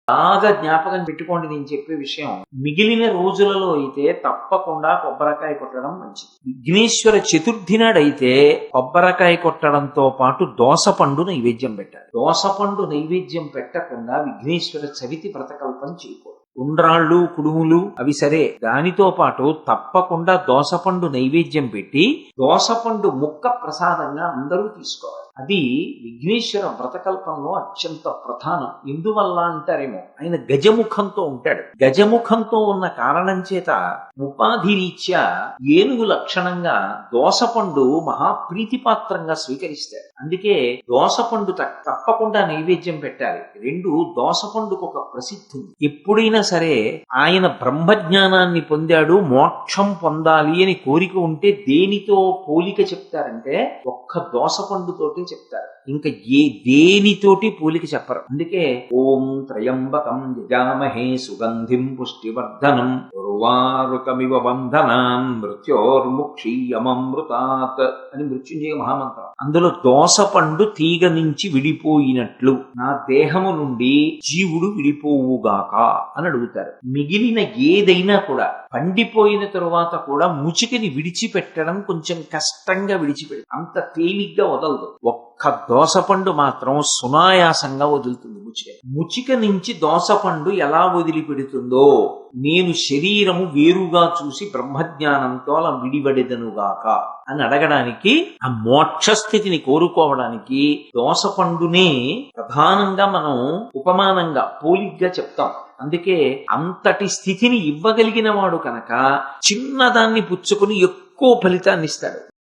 బాగా జ్ఞాపకం పెట్టుకోండి నేను చెప్పే విషయం. మిగిలిన రోజులలో అయితే తప్పకుండా కొబ్బరికాయ కొట్టడం మంచిది. విఘ్నేశ్వర చతుర్థి నాడైతే కొబ్బరికాయ కొట్టడంతో పాటు దోసపండు నైవేద్యం పెట్టాలి. దోసపండు నైవేద్యం పెట్టకుండా విఘ్నేశ్వర చవితి వ్రతకల్పం చేయకూడదు. ఉండ్రాళ్ళు, కుడుములు అవి సరే, దానితో పాటు తప్పకుండా దోసపండు నైవేద్యం పెట్టి దోసపండు ముక్క ప్రసాదంగా అందరూ తీసుకోవాలి. అది విఘ్నేశ్వర వ్రతకల్పంలో అత్యంత ప్రధానం. ఎందువల్ల అంటారేమో, ఆయన గజముఖంతో ఉంటాడు. గజముఖంతో ఉన్న కారణం చేత ఉపాధి రీత్యా ఏనుగు లక్షణంగా దోసపండు మహాప్రీతిపాత్రంగా స్వీకరిస్తాడు. అందుకే దోసపండు తప్పకుండా నైవేద్యం పెట్టాలి. రెండు, దోసపండుకు ఒక ప్రసిద్ధి ఉంది. ఎప్పుడైనా సరే ఆయన బ్రహ్మజ్ఞానాన్ని పొందాడు, మోక్షం పొందాలి అని కోరిక ఉంటే దేనితో పోలిక చెప్తారంటే ఒక్క దోసపండుతోటి చెప్తారు. ఇంకా దేనితోటి పోలిక చెప్పరు. అందుకే ఓం త్రయంబకం యజామహే సుగంధిం పుష్టివర్ధనం ఉర్వారుకమివ బంధనాన్ మృత్యోర్ముక్షీయమమృతాత్ అని మృత్యుంజయ మహామంత్రం. అందులో దోసపండు తీగ నుంచి విడిపోయినట్లు నా దేహము నుండి జీవుడు విడిపోవుగాక అని అడుగుతారు. మిగిలిన ఏదైనా కూడా పండిపోయిన తరువాత కూడా ముచికని విడిచిపెట్టడం కొంచెం కష్టంగా విడిచిపెట్టి అంత తేలిగ్గా వదలదు. ఒక్క దోసపండు మాత్రం సునాయాసంగా వదులుతుంది. ముచిక నుంచి దోసపండు ఎలా వదిలిపెడుతుందో నేను శరీరము వేరుగా చూసి బ్రహ్మజ్ఞానంతో అలా విడివడెదనుగాక అని అడగడానికి, ఆ మోక్షస్థితిని కోరుకోవడానికి దోసపండునే ప్రధానంగా మనం ఉపమానంగా పోలిగ్గా చెప్తాం. అందుకే అంతటి స్థితిని ఇవ్వగలిగిన వాడు కనుక చిన్నదాన్ని పుచ్చుకుని ఎక్కువ ఫలితాన్ని ఇస్తాడు.